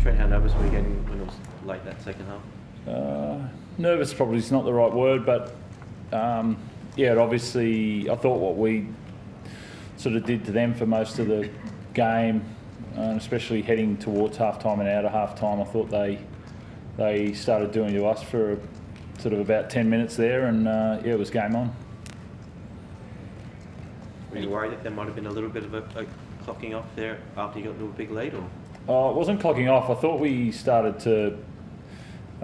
Trent, how nervous were you getting when it was late that second half? Nervous probably is not the right word, but yeah, obviously I thought what we sort of did to them for most of the game, especially heading towards half-time and out of half-time, I thought they started doing to us for sort of about 10 minutes there, and yeah, it was game on. Were you worried that there might have been a little bit of a clocking off there after you got into a big lead, or? It wasn't clocking off. I thought we started to.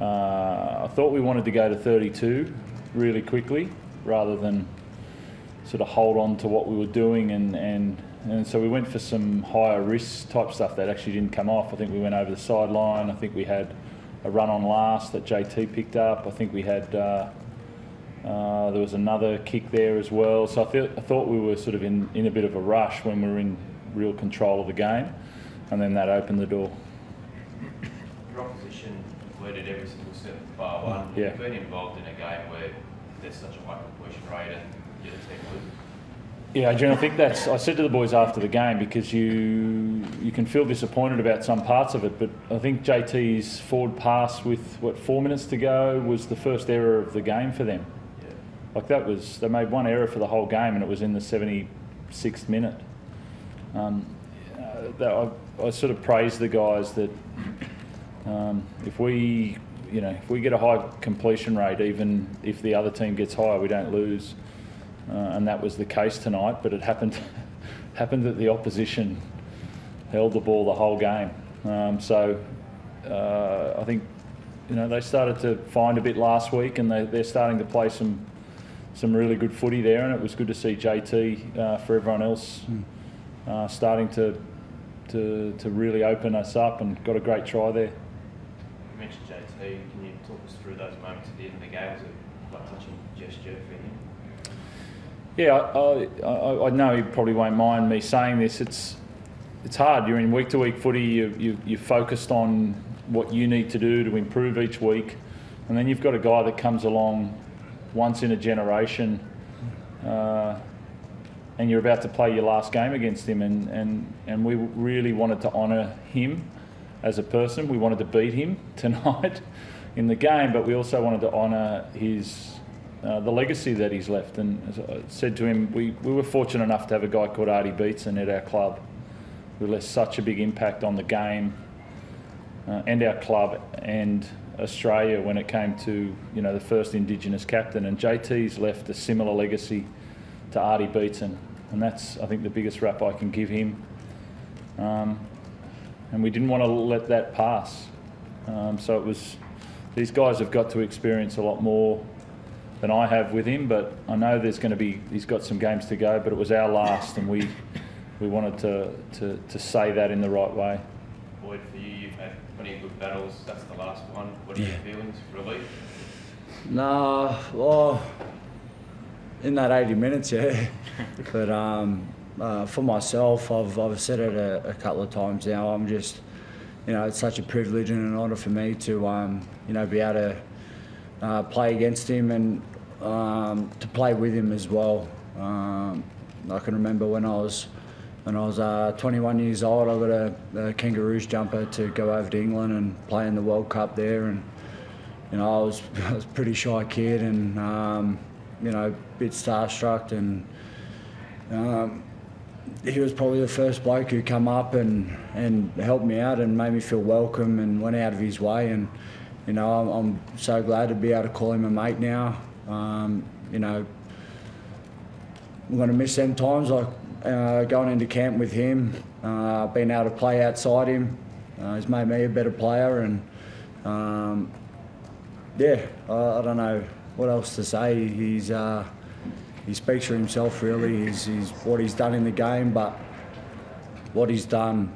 I thought we wanted to go to 32 really quickly, rather than sort of hold on to what we were doing, and so we went for some higher risk type stuff that actually didn't come off. I think we went over the sideline. I think we had a run on last that JT picked up. I think we had. There was another kick there as well. So I thought we were sort of in a bit of a rush when we were in real control of the game, and then that opened the door. Your opposition completed every single set bar one. Yeah. You've been involved in a game where there's such a high completion rate and you're the team loses. Yeah, Adrian, I think that's. I said to the boys after the game, because you can feel disappointed about some parts of it, but I think JT's forward pass with 4 minutes to go was the first error of the game for them. Yeah. Like they made one error for the whole game, and it was in the 76th minute. I sort of praised the guys that if we get a high completion rate, even if the other team gets higher, we don't lose. And that was the case tonight, but it happened that the opposition held the ball the whole game. So I think they started to find a bit last week, and they're starting to play some really good footy there, and it was good to see JT for everyone else starting to really open us up, and got a great try there. You mentioned JT. Can you talk us through those moments at the end of the game? Was it quite a touching gesture for him? Yeah, I know he probably won't mind me saying this. It's hard. You're in week-to-week footy. You're focused on what you need to do to improve each week, and then you've got a guy that comes along once in a generation, and you're about to play your last game against him, and we really wanted to honour him as a person. We wanted to beat him tonight in the game, but we also wanted to honour his. The legacy that he's left, and as I said to him, we were fortunate enough to have a guy called Artie Beetson at our club who left such a big impact on the game and our club and Australia when it came to the first Indigenous captain, and JT's left a similar legacy to Artie Beetson, and that's I think the biggest rap I can give him, and we didn't want to let that pass, so it was these guys have got to experience a lot more than I have with him, but I know he's got some games to go, but it was our last, and we wanted to say that in the right way. Boyd, for you, you've had plenty of good battles. That's the last one. What are your feelings? Relief? Nah, well, in that 80 minutes, yeah. But for myself, I've said it a couple of times now. I'm just, it's such a privilege and an honour for me to, be able to play against him and to play with him as well. I can remember when I was 21 years old, I got a Kangaroos jumper to go over to England and play in the World Cup there, and I was a pretty shy kid and a bit starstruck, and he was probably the first bloke who come up and helped me out and made me feel welcome and went out of his way, and I'm so glad to be able to call him a mate now. I'm going to miss them times, like going into camp with him, being able to play outside him. He's made me a better player, and I don't know what else to say. He speaks for himself, really. He's what he's done in the game, but what he's done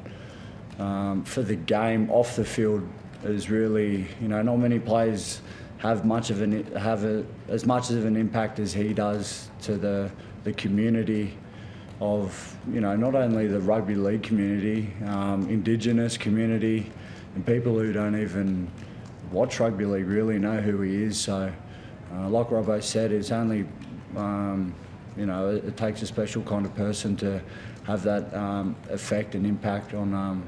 for the game off the field is really, not many players have as much of an impact as he does to the community of, not only the rugby league community, Indigenous community, and people who don't even watch rugby league really know who he is. So, like Robbo said, it's only, it takes a special kind of person to have that effect and impact on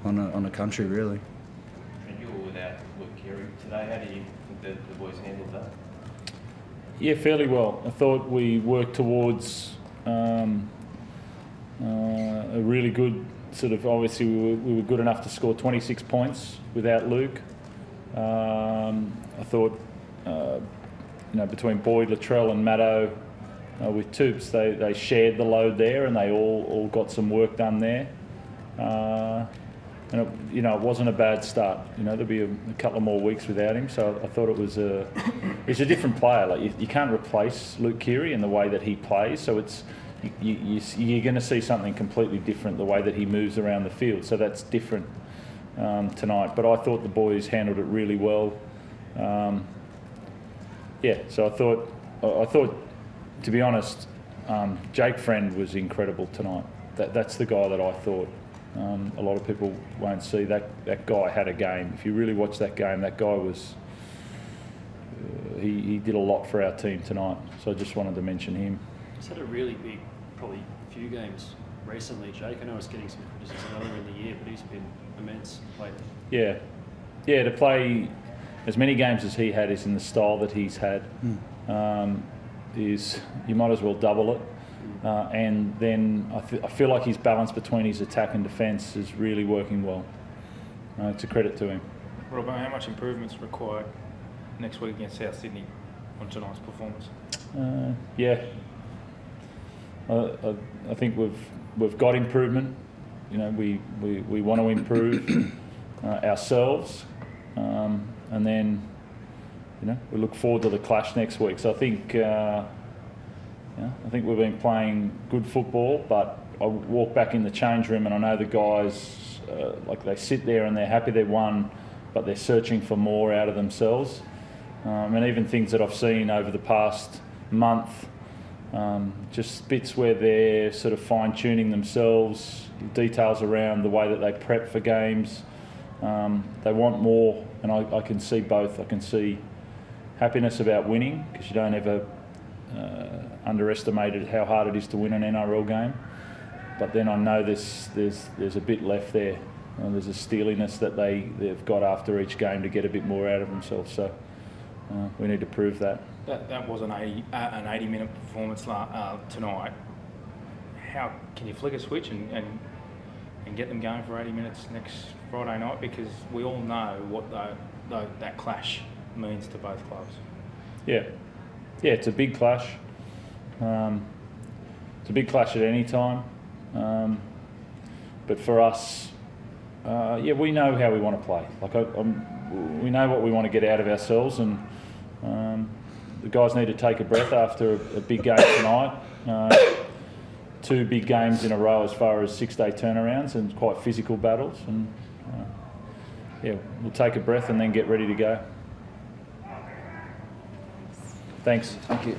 on a country really. And you were without Luke Keary today. How do you think the boys handled that? Yeah, fairly well. I thought we worked towards a really good sort of. Obviously, we were good enough to score 26 points without Luke. I thought, between Boyd, Latrell, and Maddo with Toops, they shared the load there, and they all got some work done there. And it wasn't a bad start. There'll be a couple of more weeks without him, so I thought he's a different player. Like you can't replace Luke Keary in the way that he plays, so you're going to see something completely different the way that he moves around the field. So that's different tonight. But I thought the boys handled it really well. So I thought, to be honest, Jake Friend was incredible tonight. That's the guy that I thought. A lot of people won't see that guy had a game. If you really watch that game, that guy was. He did a lot for our team tonight. So I just wanted to mention him. He's had a really big, probably few games recently, Jake. I know he's getting some criticism earlier in the year, but he's been immense lately. Yeah. To play as many games as he had is in the style that he's had. Is you might as well double it. And then I feel like his balance between his attack and defence is really working well. It's a credit to him. Robbo, how much improvement's required next week against South Sydney on tonight's performance? I think we've got improvement. We want to improve ourselves, and then we look forward to the clash next week. So I think. I think we've been playing good football, but I walk back in the change room and I know the guys, they sit there and they're happy they won, but they're searching for more out of themselves. And even things that I've seen over the past month, just bits where they're sort of fine-tuning themselves, details around the way that they prep for games. They want more, and I can see both. I can see happiness about winning, because you don't ever underestimated how hard it is to win an NRL game, but then I know there's a bit left there. There's a steeliness that they've got after each game to get a bit more out of themselves. So we need to prove that. That was an 80-minute performance tonight. How can you flick a switch and get them going for 80 minutes next Friday night? Because we all know what that clash means to both clubs. Yeah, it's a big clash. It's a big clash at any time. But for us, we know how we want to play. We know what we want to get out of ourselves, and the guys need to take a breath after a big game tonight. 2 big games in a row as far as 6-day turnarounds and quite physical battles. And we'll take a breath and then get ready to go. Thanks. Thank you.